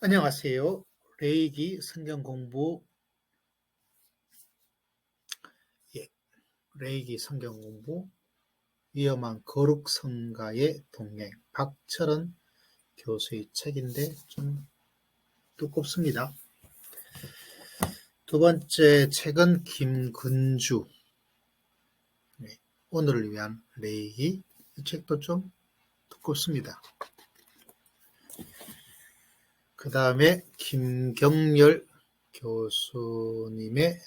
안녕하세요. 레이기 성경 공부, 예, 레이기 성경 공부, 위험한 거룩성가의 동행, 박철원 교수의 책인데 좀 두껍습니다. 두 번째 책은 김근주, 오늘을 위한 레이기, 이 책도 좀 두껍습니다. 그 다음에 김경렬 교수님의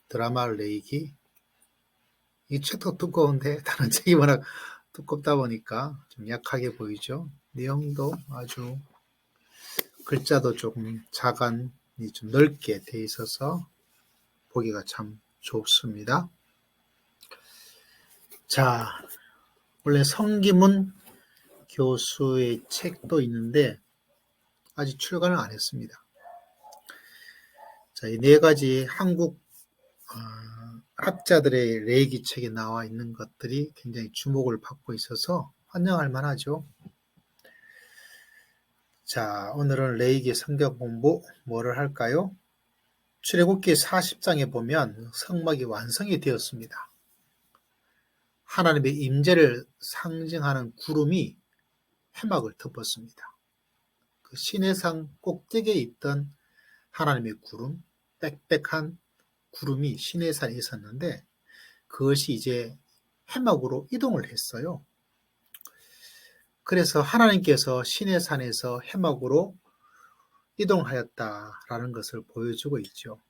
드라마 레이기, 이 책도 두꺼운데 다른 책이 워낙 두껍다 보니까 좀 약하게 보이죠. 내용도 아주 글자도 조금 자간이 좀 넓게 돼 있어서 보기가 참 좋습니다. 자, 원래 성기문 교수의 책도 있는데 아직 출간을 안 했습니다. 자, 이 네 가지 한국 학자들의 레이기 책에 나와 있는 것들이 굉장히 주목을 받고 있어서 환영할 만하죠. 자, 오늘은 레이기 성경 공부 뭐를 할까요? 출애굽기 40장에 보면 성막이 완성이 되었습니다. 하나님의 임재를 상징하는 구름이 회막을 덮었습니다. 그 시내산 꼭대기에 있던 하나님의 구름, 빽빽한 구름이 시내산에 있었는데 그것이 이제 회막으로 이동을 했어요. 그래서 하나님께서 시내산에서 회막으로 이동하였다라는 것을 보여주고 있죠.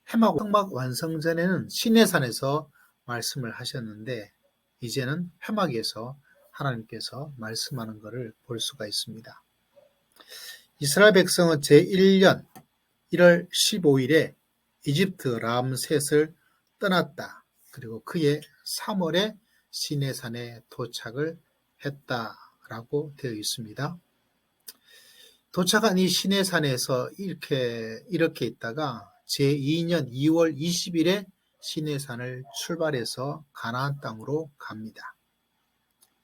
성막 완성 전에는 시내산에서 말씀을 하셨는데 이제는 회막에서 하나님께서 말씀하는 것을 볼 수가 있습니다. 이스라엘 백성은 제1년 1월 15일에 이집트 람셋을 떠났다. 그리고 그해 3월에 시내산에 도착을 했다라고 되어 있습니다. 도착한 이 시내산에서 이렇게 있다가 제2년 2월 20일에 시내산을 출발해서 가나안 땅으로 갑니다.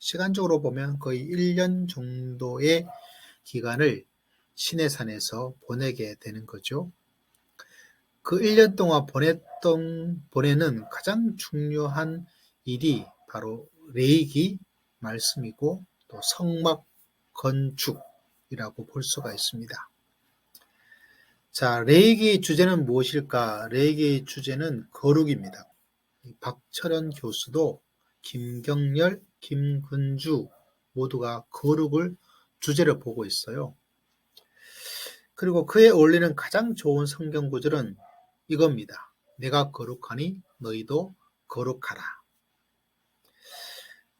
시간적으로 보면 거의 1년 정도의 기간을 시내산에서 보내게 되는 거죠. 그 1년 동안 보내는 가장 중요한 일이 바로 레위기 말씀이고 또 성막 건축이라고 볼 수가 있습니다. 자, 레이기의 주제는 무엇일까? 레이기의 주제는 거룩입니다. 박철원 교수도 김경렬, 김근주 모두가 거룩을 주제로 보고 있어요. 그리고 그에 어울리는 가장 좋은 성경 구절은 이겁니다. 내가 거룩하니 너희도 거룩하라.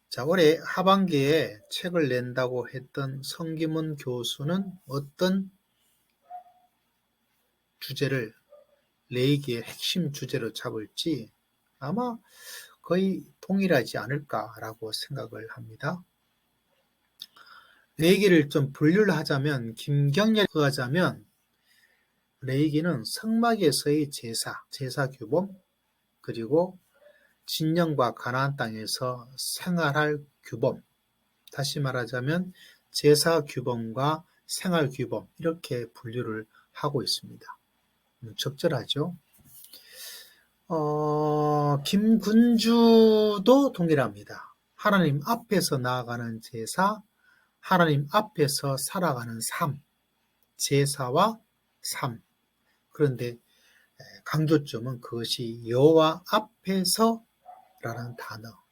자, 올해 하반기에 책을 낸다고 했던 성기문 교수는 어떤 주제를 레이기의 핵심 주제로 잡을지 아마 거의 동일하지 않을까라고 생각을 합니다. 레이기를 좀 분류를 하자면 김경렬을 하자면 레이기는 성막에서의 제사 규범 그리고 진영과 가나안 땅에서 생활할 규범 다시 말하자면 제사 규범과 생활 규범 이렇게 분류를 하고 있습니다. 적절하죠. 김군주도 동일합니다. 하나님 앞에서 나아가는 제사, 하나님 앞에서 살아가는 삶, 제사와 삶. 그런데 강조점은 그것이 여호와 앞에서라는 단어.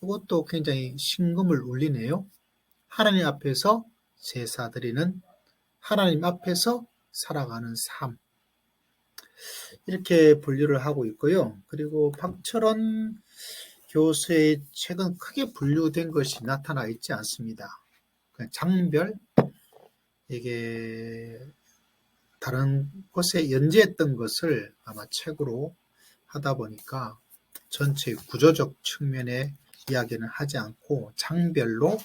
이것도 굉장히 심금을 울리네요. 하나님 앞에서 제사 드리는 하나님 앞에서 살아가는 삶. 이렇게 분류를 하고 있고요. 그리고 박철원 교수의 책은 크게 분류된 것이 나타나 있지 않습니다. 장별, 이게 다른 곳에 연재했던 것을 아마 책으로 하다 보니까 전체 구조적 측면의 이야기는 하지 않고 장별로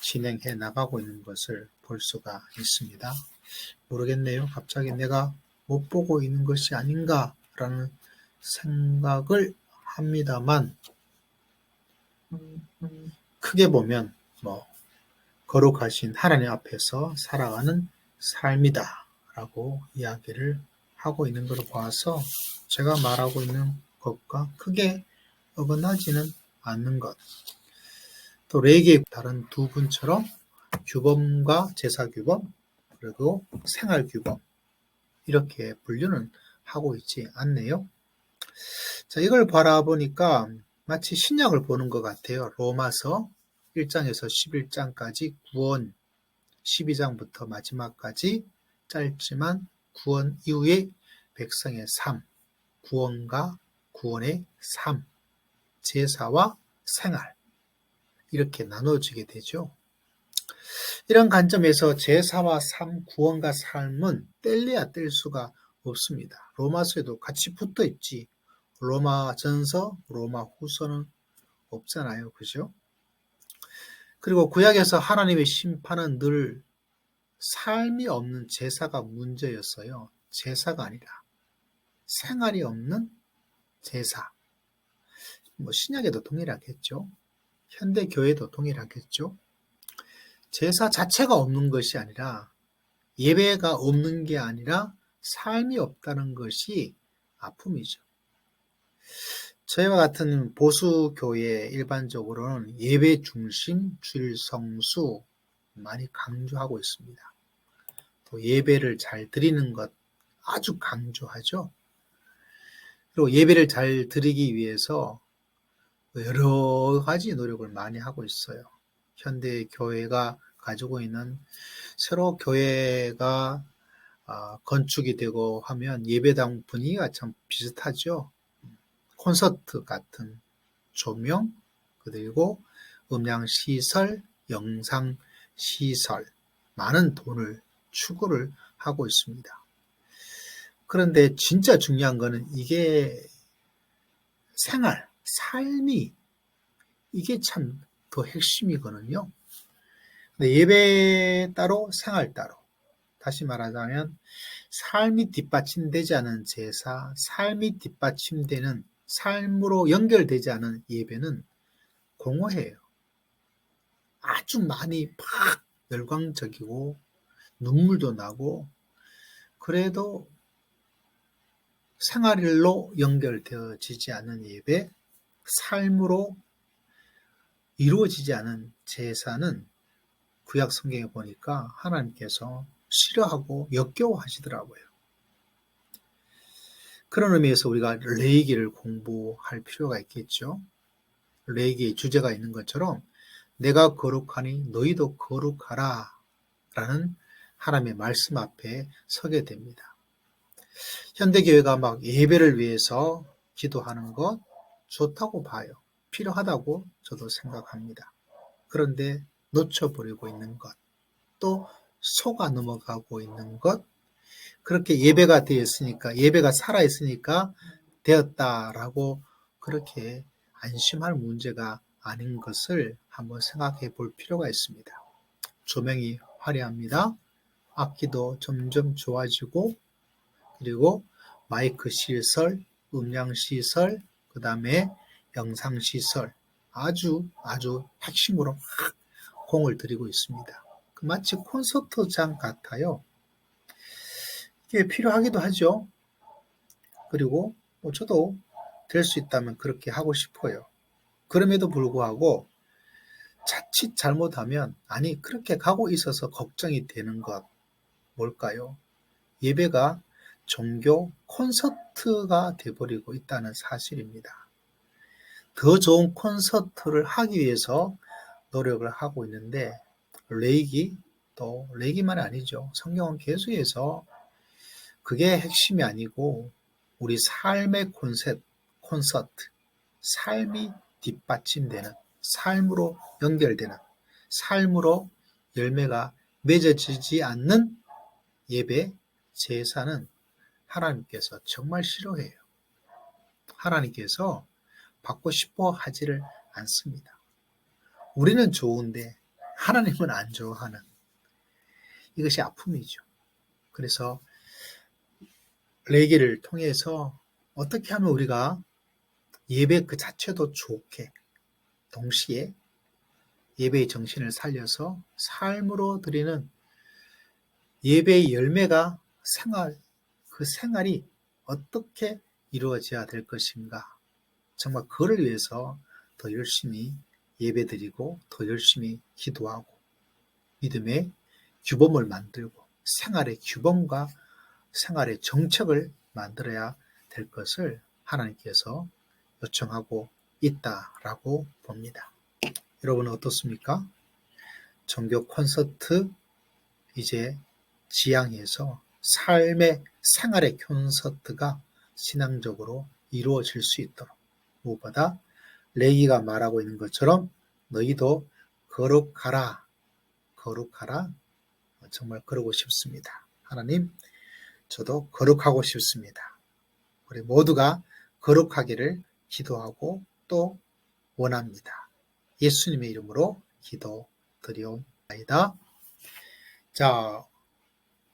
진행해 나가고 있는 것을 볼 수가 있습니다. 모르겠네요. 갑자기 내가 못 보고 있는 것이 아닌가라는 생각을 합니다만 크게 보면 거룩하신 하나님 앞에서 살아가는 삶이다 라고 이야기를 하고 있는 것을 봐서 제가 말하고 있는 것과 크게 어긋나지는 않는 것. 또 레이기의 다른 두 분처럼 규범과 제사 규범 그리고 생활 규범 이렇게 분류는 하고 있지 않네요. 자, 이걸 바라보니까 마치 신약을 보는 것 같아요. 로마서 1장에서 11장까지 구원, 12장부터 마지막까지 짧지만 구원 이후의 백성의 삶, 구원과 구원의 삶, 제사와 생활 이렇게 나눠지게 되죠. 이런 관점에서 제사와 삶, 구원과 삶은 뗄래야 뗄 수가 없습니다. 로마서에도 같이 붙어 있지. 로마 전서, 로마 후서는 없잖아요. 그죠? 그리고 구약에서 하나님의 심판은 늘 삶이 없는 제사가 문제였어요. 제사가 아니라 생활이 없는 제사. 신약에도 동일하겠죠. 현대 교회도 동일하겠죠. 제사 자체가 없는 것이 아니라 예배가 없는 게 아니라 삶이 없다는 것이 아픔이죠. 저희와 같은 보수 교회 일반적으로는 예배 중심, 주일 성수 많이 강조하고 있습니다. 또 예배를 잘 드리는 것 아주 강조하죠. 그리고 예배를 잘 드리기 위해서 여러 가지 노력을 많이 하고 있어요. 현대 교회가 가지고 있는 새로 교회가 건축이 되고 하면 예배당 분위기가 참 비슷하죠. 콘서트 같은 조명, 그리고 음향시설, 영상시설, 많은 돈을 추구를 하고 있습니다. 그런데 진짜 중요한 거는 이게 생활, 삶이 이게 참 더 핵심이거든요. 근데 예배 따로, 생활 따로. 다시 말하자면 삶이 뒷받침되지 않은 제사, 삶이 뒷받침되는 삶으로 연결되지 않은 예배는 공허해요. 아주 많이 팍 열광적이고 눈물도 나고 그래도 생활로 연결되어지지 않은 예배, 삶으로 이루어지지 않은 제사는 구약 성경에 보니까 하나님께서 싫어하고 역겨워하시더라고요. 그런 의미에서 우리가 레위기를 공부할 필요가 있겠죠. 레위기의 주제가 있는 것처럼 내가 거룩하니 너희도 거룩하라 라는 하나님의 말씀 앞에 서게 됩니다. 현대교회가 막 예배를 위해서 기도하는 것 좋다고 봐요. 필요하다고 저도 생각합니다. 그런데 놓쳐버리고 있는 것, 또 속아 넘어가고 있는 것, 그렇게 예배가 되었으니까, 예배가 살아있으니까 되었다라고 그렇게 안심할 문제가 아닌 것을 한번 생각해 볼 필요가 있습니다. 조명이 화려합니다. 악기도 점점 좋아지고, 그리고 마이크 시설, 음량 시설, 그 다음에 영상 시설, 아주 핵심으로 막 공을 들이고 있습니다. 마치 콘서트장 같아요. 이게 필요하기도 하죠. 그리고 저도 될 수 있다면 그렇게 하고 싶어요. 그럼에도 불구하고 자칫 잘못하면 아니 그렇게 가고 있어서 걱정이 되는 것 뭘까요? 예배가 종교 콘서트가 돼버리고 있다는 사실입니다. 더 좋은 콘서트를 하기 위해서 노력을 하고 있는데 레이기 또 레이기만이 아니죠. 성경은 계속해서 그게 핵심이 아니고 우리 삶의 콘서트, 삶이 뒷받침되는, 삶으로 연결되는, 삶으로 열매가 맺어지지 않는 예배, 제사는 하나님께서 정말 싫어해요. 하나님께서 받고 싶어 하지를 않습니다. 우리는 좋은데 하나님은 안 좋아하는 이것이 아픔이죠. 그래서 레이기를 통해서 어떻게 하면 우리가 예배 그 자체도 좋게 동시에 예배의 정신을 살려서 삶으로 드리는 예배의 열매가 그 생활이 어떻게 이루어져야 될 것인가. 정말 그를 위해서 더 열심히 예배드리고 더 열심히 기도하고 믿음의 규범을 만들고 생활의 규범과 생활의 정책을 만들어야 될 것을 하나님께서 요청하고 있다라고 봅니다. 여러분은 어떻습니까? 종교 콘서트 이제 지향해서 삶의 생활의 콘서트가 신앙적으로 이루어질 수 있도록 무엇보다 레위가 말하고 있는 것처럼 너희도 거룩하라 정말 그러고 싶습니다. 하나님, 저도 거룩하고 싶습니다. 우리 모두가 거룩하기를 기도하고 또 원합니다. 예수님의 이름으로 기도드리옵나이다. 자,